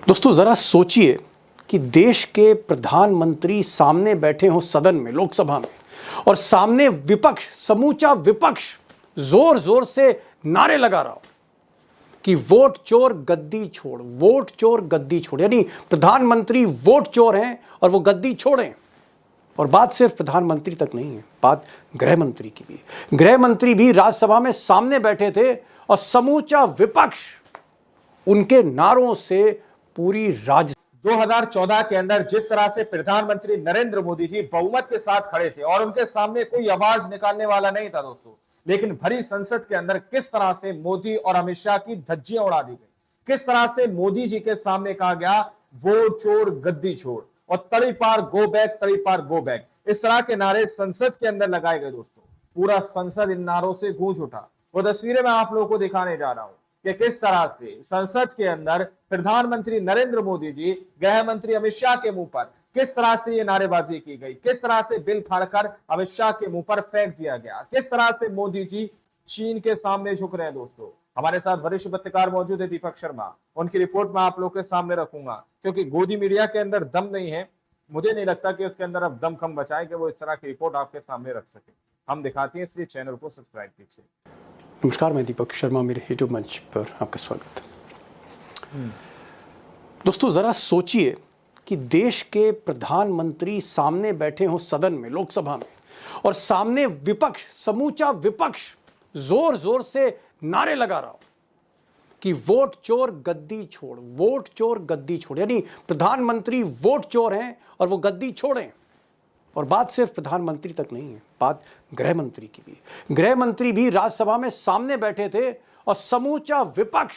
दोस्तों जरा सोचिए कि देश के प्रधानमंत्री सामने बैठे हों सदन में, लोकसभा में, और सामने विपक्ष, समूचा विपक्ष जोर जोर से नारे लगा रहा हो कि वोट चोर गद्दी छोड़, वोट चोर गद्दी छोड़। यानी प्रधानमंत्री वोट चोर हैं और वो गद्दी छोड़ें। और बात सिर्फ प्रधानमंत्री तक नहीं है, बात गृह मंत्री की भी। गृह मंत्री भी राज्यसभा में सामने बैठे थे और समूचा विपक्ष उनके नारों से पूरी राज्य 2014 के अंदर जिस तरह से प्रधानमंत्री नरेंद्र मोदी जी बहुमत के साथ खड़े थे और उनके सामने कोई आवाज निकालने वाला नहीं था दोस्तों, लेकिन भरी संसद के अंदर किस तरह से मोदी और अमित शाह की धज्जियां उड़ा दी गई, किस तरह से मोदी जी के सामने कहा गया वोट चोर गद्दी छोड़ और तड़ी पार गो बैक, तड़ी पार गो बैक, इस तरह के नारे संसद के अंदर लगाए गए दोस्तों। पूरा संसद इन नारों से गूंज उठा। वो तस्वीरें मैं आप लोगों को दिखाने जा रहा हूं कि किस तरह से संसद के अंदर प्रधानमंत्री नरेंद्र मोदी जी, गृह मंत्री अमित शाह के मुंह पर किस तरह से ये नारेबाजी की गई, किस तरह से बिल फाड़कर अमित शाह के मुंह पर फेंक दिया गया, किस तरह से मोदी जी चीन के सामने झुक रहे हैं दोस्तों। हमारे साथ वरिष्ठ पत्रकार मौजूद है दीपक शर्मा, उनकी रिपोर्ट मैं आप लोग के सामने रखूंगा क्योंकि गोदी मीडिया के अंदर दम नहीं है। मुझे नहीं लगता कि उसके अंदर अब दम कम बचाए कि वो इस तरह की रिपोर्ट आपके सामने रख सके। हम दिखाते हैं, इसलिए चैनल को सब्सक्राइब कीजिए। नमस्कार, मैं दीपक शर्मा, मेरे यूट्यूब मंच पर आपका स्वागत है। दोस्तों जरा सोचिए कि देश के प्रधानमंत्री सामने बैठे हों सदन में, लोकसभा में, और सामने विपक्ष, समूचा विपक्ष जोर जोर से नारे लगा रहा हो कि वोट चोर गद्दी छोड़, वोट चोर गद्दी छोड़। यानी प्रधानमंत्री वोट चोर हैं और वो गद्दी छोड़ें। और बात सिर्फ प्रधानमंत्री तक नहीं है, बात गृह मंत्री की भी। गृह मंत्री भी राज्यसभा में सामने बैठे थे और समूचा विपक्ष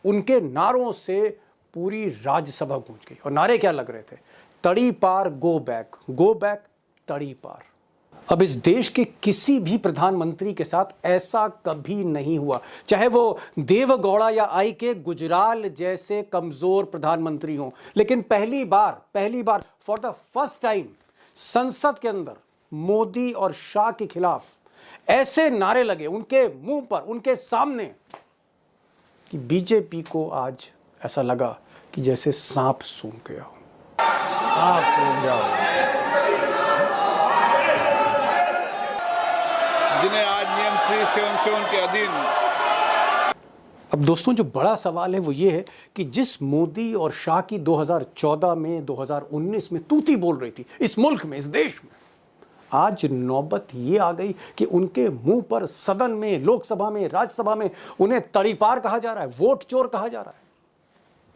उनके नारों से पूरी राज्यसभा गूंज गई। और नारे क्या लग रहे थे? तड़ी पार गो बैक, गो बैक, तड़ी पार। अब इस देश के किसी भी प्रधानमंत्री के साथ ऐसा कभी नहीं हुआ, चाहे वो देवगौड़ा या आई के गुजराल जैसे कमजोर प्रधानमंत्री हों। लेकिन पहली बार फॉर द फर्स्ट टाइम संसद के अंदर मोदी और शाह के खिलाफ ऐसे नारे लगे उनके मुंह पर, उनके सामने, कि बीजेपी को आज ऐसा लगा कि जैसे सांप सूंघ गया हो। सांप सूंघ गया हो। जिन्हें आज नियम 377 के अधीन। अब दोस्तों जो बड़ा सवाल है वो ये है कि जिस मोदी और शाह की 2014 में, 2019 में तूती बोल रही थी इस मुल्क में, इस देश में, आज नौबत ये आ गई कि उनके मुंह पर सदन में, लोकसभा में, राज्यसभा में उन्हें तड़ीपार कहा जा रहा है, वोट चोर कहा जा रहा है।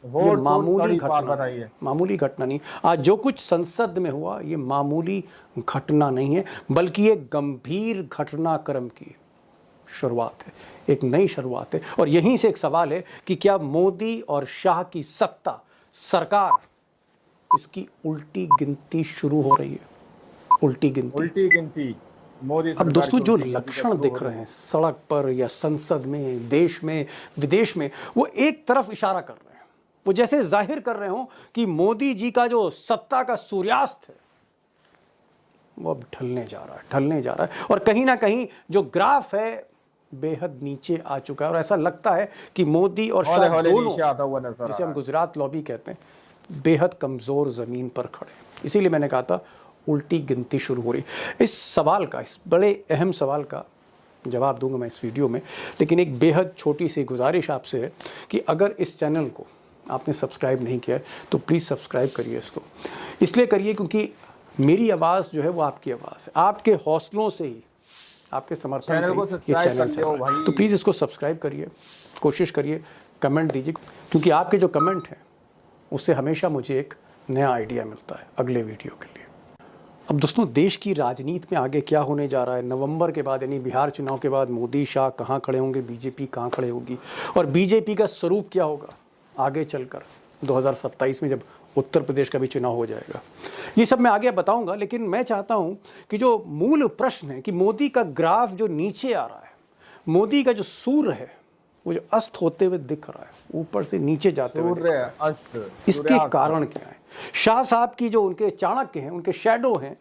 ये मामूली घटना नहीं। आज जो कुछ संसद में हुआ ये मामूली घटना नहीं है, बल्कि एक गंभीर घटनाक्रम की शुरुआत है, एक नई शुरुआत है। और यहीं से एक सवाल है कि क्या मोदी और शाह की सत्ता, सरकार, इसकी उल्टी गिनती शुरू हो रही है? उल्टी गिनती मोदी। अब दोस्तों जो लक्षण दिख रहे हैं सड़क पर या संसद में, देश में, विदेश में, वो एक तरफ इशारा कर रहे हैं। वो जैसे जाहिर कर रहे हो कि मोदी जी का जो सत्ता का सूर्यास्त है वो अब ढलने जा रहा है। और कहीं ना कहीं जो ग्राफ है बेहद नीचे आ चुका है। और ऐसा लगता है कि मोदी और शाह दोनों, जिसे हम गुजरात लॉबी कहते हैं, बेहद कमजोर जमीन पर खड़े। इसीलिए मैंने कहा था उल्टी गिनती शुरू हो रही। इस सवाल का, इस बड़े अहम सवाल का जवाब दूंगा मैं इस वीडियो में, लेकिन एक बेहद छोटी सी गुजारिश आपसे है कि अगर इस चैनल को आपने सब्सक्राइब नहीं किया है तो प्लीज़ सब्सक्राइब करिए। इसको इसलिए करिए क्योंकि मेरी आवाज़ जो है वो आपकी आवाज़ है, आपके हौसलों से ही, आपके समर्थन से ये चैनल चल रहा है। तो प्लीज़ इसको सब्सक्राइब करिए, कोशिश करिए, कमेंट दीजिए, क्योंकि आपके जो कमेंट हैं उससे हमेशा मुझे एक नया आइडिया मिलता है अगले वीडियो के लिए। अब दोस्तों देश की राजनीति में आगे क्या होने जा रहा है? नवंबर के बाद, यानी बिहार चुनाव के बाद, मोदी शाह कहाँ खड़े होंगे, बीजेपी कहाँ खड़े होगी, और बीजेपी का स्वरूप क्या होगा आगे चलकर 2027 में जब उत्तर प्रदेश का भी चुनाव हो जाएगा, ये सब मैं आगे बताऊंगा। लेकिन मैं चाहता हूं कि जो मूल प्रश्न है कि मोदी का ग्राफ जो नीचे आ रहा है, मोदी का जो सूर्य है वो जो अस्त होते हुए दिख रहा है, ऊपर से नीचे जाते हुए दिख रहा है, अस्त, इसके कारण क्या है? शाह साहब की जो उनके चाणक्य हैं, उनके शैडो हैं,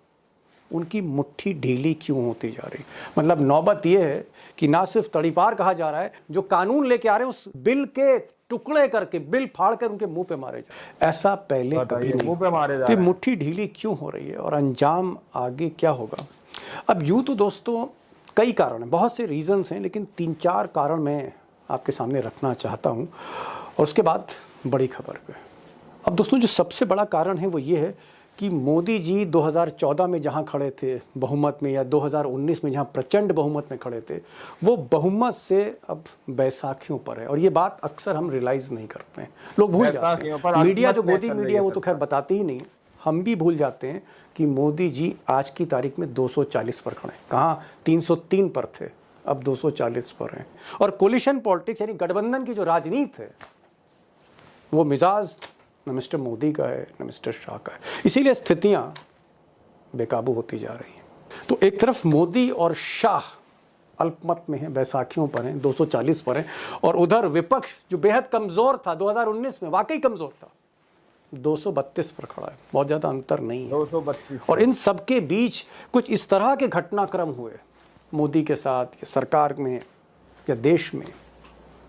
उनकी मुट्ठी ढीली क्यों होती जा रही? मतलब नौबत यह है कि ना सिर्फ तड़ीपार कहा जा रहा है, जो कानून लेके आ रहे हैं उस बिल के टुकड़े करके बिल फाड़ कर उनके मुंह पे मारे जाए। ऐसा पहले कभी नहीं। मुंह पे मारे जा तो रहे हैं। मुट्ठी ढीली क्यों हो रही है और अंजाम आगे क्या होगा? अब यूँ तो दोस्तों कई कारण हैं, बहुत से रीजंस हैं, लेकिन 3-4 कारण मैं आपके सामने रखना चाहता हूँ और उसके बाद बड़ी खबर पे। अब दोस्तों जो सबसे बड़ा कारण है वो ये है कि मोदी जी 2014 में जहाँ खड़े थे बहुमत में, या 2019 में जहाँ प्रचंड बहुमत में खड़े थे, वो बहुमत से अब बैसाखियों पर है। और ये बात अक्सर हम रियलाइज़ नहीं करते हैं, लोग भूल जाते हैं। मीडिया जो मोदी मीडिया है वो तो खैर बताती ही नहीं, हम भी भूल जाते हैं कि मोदी जी आज की तारीख में 240 पर खड़े हैं। कहाँ 303 पर थे, अब 240 पर हैं। और कोलिशन पॉलिटिक्स यानी गठबंधन की जो राजनीति है वो मिजाज न मिस्टर मोदी का है न मिस्टर शाह का है, इसीलिए स्थितियां बेकाबू होती जा रही हैं। तो एक तरफ मोदी और शाह अल्पमत में हैं, बैसाखियों पर हैं, 240 पर हैं, और उधर विपक्ष जो बेहद कमज़ोर था 2019 में, वाकई कमज़ोर था, 232 पर खड़ा है। बहुत ज़्यादा अंतर नहीं है 232। और इन सब के बीच कुछ इस तरह के घटनाक्रम हुए मोदी के साथ या सरकार में या देश में,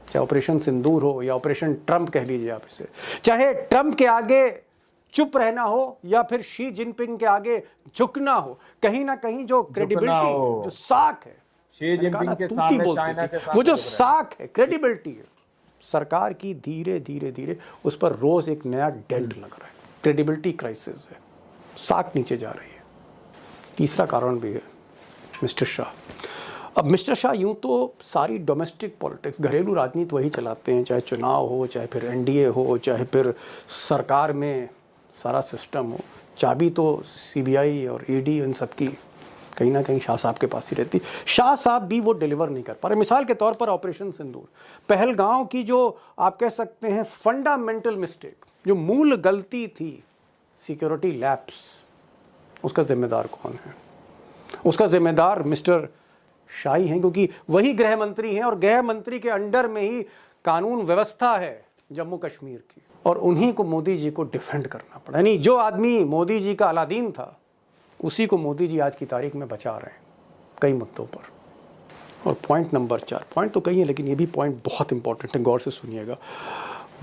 चाहे ऑपरेशन सिंदूर हो या ऑपरेशन ट्रंप कह लीजिए आप इसे, चाहे ट्रंप के आगे चुप रहना हो या फिर शी जिनपिंग के आगे झुकना हो, कहीं ना कहीं जो क्रेडिबिलिटी, जो साख है, शी जिनपिंग के तूती सामने, बोलती चाइना थी, के सामने वो जो झुक रहे हैं। साख है, क्रेडिबिलिटी है सरकार की, धीरे धीरे धीरे उस पर रोज एक नया डेंट लग रहा है। क्रेडिबिलिटी क्राइसिस है, साख नीचे जा रही है। तीसरा कारण भी है मिस्टर शाह। अब मिस्टर शाह यूं तो सारी डोमेस्टिक पॉलिटिक्स, घरेलू राजनीति वही चलाते हैं, चाहे चुनाव हो, चाहे फिर एनडीए हो, चाहे फिर सरकार में सारा सिस्टम हो, चाबी तो सीबीआई और ईडी इन सब की कहीं ना कहीं शाह साहब के पास ही रहती। शाह साहब भी वो डिलीवर नहीं कर पा रहे। मिसाल के तौर पर ऑपरेशन सिंदूर, पहलगांव की जो आप कह सकते हैं फंडामेंटल मिस्टेक, जो मूल गलती थी, सिक्योरिटी लैप्स, उसका जिम्मेदार कौन है? उसका जिम्मेदार मिस्टर शाही हैं, क्योंकि वही गृह मंत्री हैं और गृह मंत्री के अंडर में ही कानून व्यवस्था है जम्मू कश्मीर की, और उन्हीं को मोदी जी को डिफेंड करना पड़ा। यानी जो आदमी मोदी जी का अलादीन था, उसी को मोदी जी आज की तारीख में बचा रहे हैं कई मुद्दों पर। और पॉइंट नंबर 4, पॉइंट तो कई है लेकिन ये भी पॉइंट बहुत इंपॉर्टेंट है, गौर से सुनिएगा।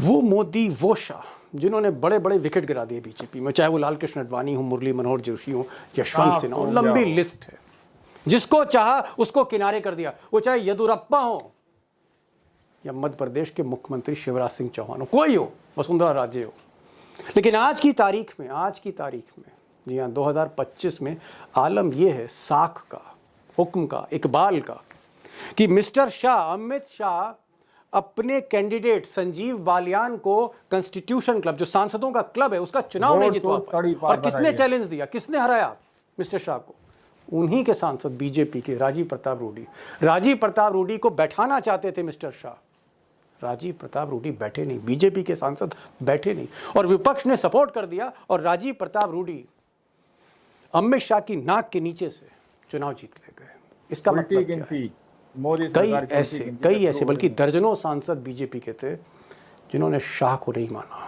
वो मोदी, वो शाह जिन्होंने बड़े बड़े विकेट गिरा दिए बीजेपी में, चाहे वो लाल कृष्ण आडवाणी हो, मुरली मनोहर जोशी हो, यशवंत सिन्हा हो, लंबी लिस्ट है। जिसको चाहा उसको किनारे कर दिया, वो चाहे येदियुरप्पा हो या मध्य प्रदेश के मुख्यमंत्री शिवराज सिंह चौहान हो, कोई हो, वसुंधरा राजे हो। लेकिन आज की तारीख में जी हाँ 2025 में आलम यह है साख का, हुक्म का, इकबाल का, कि मिस्टर शाह, अमित शाह अपने कैंडिडेट संजीव बालियान को कॉन्स्टिट्यूशन क्लब, जो सांसदों का क्लब है, उसका चुनाव नहीं जितवा पाए। और किसने चैलेंज दिया, किसने हराया मिस्टर शाह को? उन्हीं के सांसद बीजेपी के राजीव प्रताप रूडी। राजीव प्रताप रूडी को बैठाना चाहते थे मिस्टर शाह, राजीव प्रताप रूडी बैठे नहीं, बीजेपी के सांसद बैठे नहीं, और विपक्ष ने सपोर्ट कर दिया और राजीव प्रताप रूडी अमित शाह की नाक के नीचे से चुनाव जीत ले गए। इसका मतलब क्या है? कई ऐसे बल्कि दर्जनों सांसद बीजेपी के थे जिन्होंने शाह को नहीं माना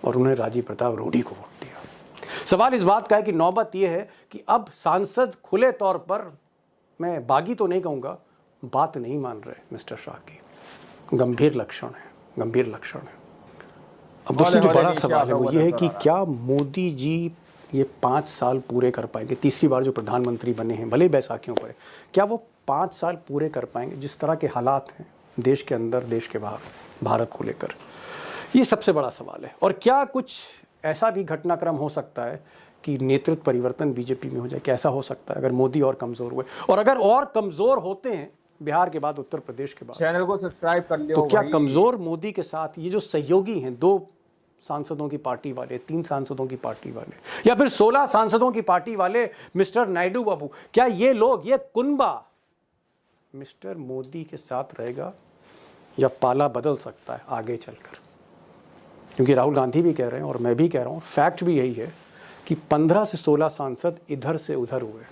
और उन्हें राजीव प्रताप रूडी को वोट दिया। सवाल इस बात का है कि नौबत यह है कि अब सांसद खुले तौर पर, मैं बागी तो नहीं कहूँगा, बात नहीं मान रहे मिस्टर शाह की। गंभीर लक्षण है। अब दोस्तों जो बड़ा सवाल है वो ये है कि क्या मोदी जी ये 5 साल पूरे कर पाएंगे? तीसरी बार जो प्रधानमंत्री बने हैं, भले बैसाखियों पर, क्या वो 5 साल पूरे कर पाएंगे? जिस तरह के हालात हैं देश के अंदर, देश के बाहर, भारत को लेकर, ये सबसे बड़ा सवाल है। और क्या कुछ ऐसा भी घटनाक्रम हो सकता है कि नेतृत्व परिवर्तन बीजेपी में हो जाए? कैसा हो सकता है अगर मोदी और कमज़ोर हुए? और अगर और कमज़ोर होते हैं बिहार के बाद, उत्तर प्रदेश के बाद, चैनल को सब्सक्राइब कर लियो। तो क्या कमज़ोर मोदी के साथ ये जो सहयोगी हैं, 2 सांसदों की पार्टी वाले, 3 सांसदों की पार्टी वाले, या फिर 16 सांसदों की पार्टी वाले मिस्टर नायडू बाबू, क्या ये लोग, ये कुनबा मिस्टर मोदी के साथ रहेगा या पाला बदल सकता है आगे चलकर? क्योंकि राहुल गांधी भी कह रहे हैं और मैं भी कह रहा हूँ, फैक्ट भी यही है कि 15 से 16 सांसद इधर से उधर हुए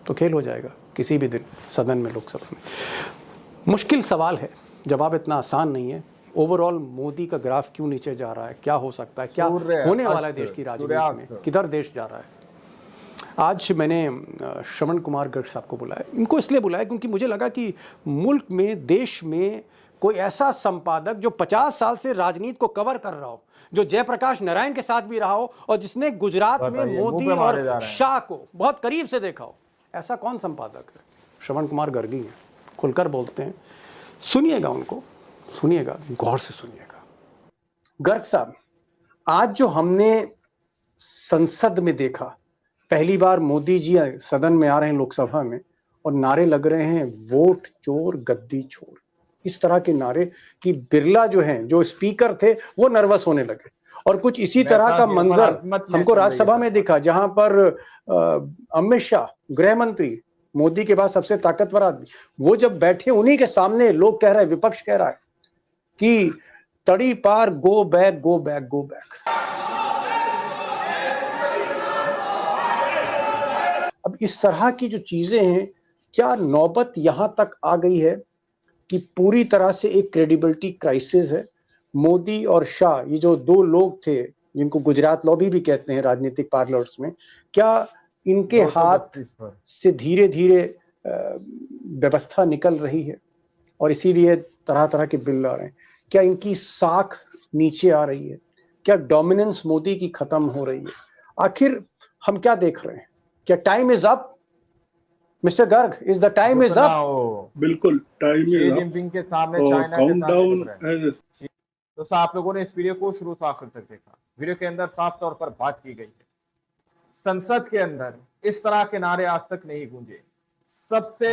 तो खेल हो जाएगा किसी भी दिन सदन में, लोकसभा में। मुश्किल सवाल है, जवाब इतना आसान नहीं है। ओवरऑल मोदी का ग्राफ क्यों नीचे जा रहा है, क्या हो सकता है, क्या होने वाला है देश की राजनीति में, किधर देश जा रहा है? आज मैंने श्रवण कुमार गर्ग साहब को बुलाया। इनको इसलिए बुलाया क्योंकि मुझे लगा कि मुल्क में, देश में कोई ऐसा संपादक जो 50 साल से राजनीति को कवर कर रहा हो, जो जयप्रकाश नारायण के साथ भी रहा हो और जिसने गुजरात में बताइए, मुंह मोदी पे मारे जा और रहे हैं। शाह को बहुत करीब से देखा हो, ऐसा कौन संपादक है? श्रवण कुमार गर्गी हैं, खुलकर बोलते हैं। सुनिएगा उनको, सुनिएगा, गौर से सुनिएगा। गर्ग साहब, आज जो हमने संसद में देखा, पहली बार मोदी जी सदन में आ रहे हैं लोकसभा में और नारे लग रहे हैं वोट चोर गद्दी छोड़, इस तरह के नारे कि बिरला जो हैं, जो स्पीकर थे, वो नर्वस होने लगे। और कुछ इसी तरह का मंजर हमको राज्यसभा में दिखा, जहां पर अमित शाह गृह मंत्री, मोदी के बाद सबसे ताकतवर आदमी, वो जब बैठे, उन्हीं के सामने लोग कह रहे हैं, विपक्ष कह रहा है कि तड़ी पार, go back go back go back. अब इस तरह की जो चीजें हैं, क्या नौबत यहां तक आ गई है कि पूरी तरह से एक क्रेडिबिलिटी क्राइसिस है? मोदी और शाह, ये जो दो लोग थे जिनको गुजरात लॉबी भी कहते हैं राजनीतिक पार्लर्स में, क्या इनके हाथ से धीरे धीरे व्यवस्था निकल रही है और इसीलिए तरह तरह के बिल आ रहे हैं? क्या इनकी साख नीचे आ रही है? क्या डोमिनेंस मोदी की खत्म हो रही है? आखिर हम क्या देख रहे हैं? क्या time is up? Mister Garg, is the time is up? बिल्कुल टाइम शी इज जिनपिंग के सामने अप। चाइना के सामने काउंटडाउन घुट रहे हैं। दोस्तों, आप लोगों ने इस वीडियो को शुरू से आखिर तक देखा। वीडियो के अंदर साफ तौर पर बात की गई है, संसद के अंदर इस तरह के नारे आज तक नहीं गूंजे। सबसे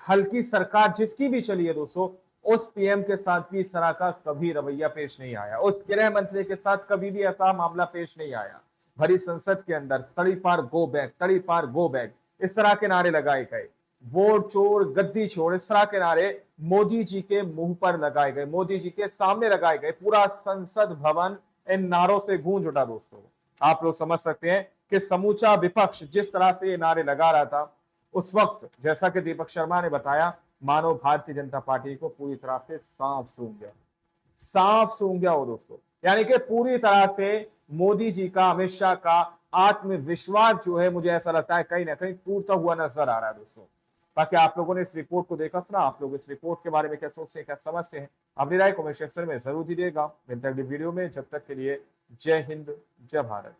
हल्की सरकार जिसकी भी चली है दोस्तों, उस पीएम के साथ भी इस तरह का कभी रवैया पेश नहीं आया, उस गृह मंत्री के साथ कभी भी ऐसा मामला पेश नहीं आया। भरी संसद के अंदर तड़ी पार गो बैक, तड़ी पार गो बैक, इस तरह के नारे लगाए गए। वोट चोर गद्दी छोड़, इस तरह के नारे मोदी जी के मुंह पर लगाए गए, मोदी जी के सामने लगाए गए। पूरा संसद भवन इन नारों से गूंज उठा। दोस्तों, आप लोग समझ सकते हैं कि समूचा विपक्ष जिस तरह से ये नारे लगा रहा था, उस वक्त जैसा कि दीपक शर्मा ने बताया, मानो भारतीय जनता पार्टी को पूरी तरह से सांप सूंघ गया, सांप सूंघ गया हो दोस्तों। यानी कि पूरी तरह से मोदी जी का, अमित शाह का आत्मविश्वास जो है, मुझे ऐसा लगता है कहीं ना कहीं टूटता हुआ नजर आ रहा है दोस्तों। बाकी आप लोगों ने इस रिपोर्ट को देखा, सुना, आप लोग इस रिपोर्ट के बारे में क्या सोचते हैं, क्या समझते हैं? अपनी राय कमेंट सेक्शन में जरूर दीजिएगा। मिलते हैं अगली वीडियो में, जब तक के लिए जय हिंद, जय भारत।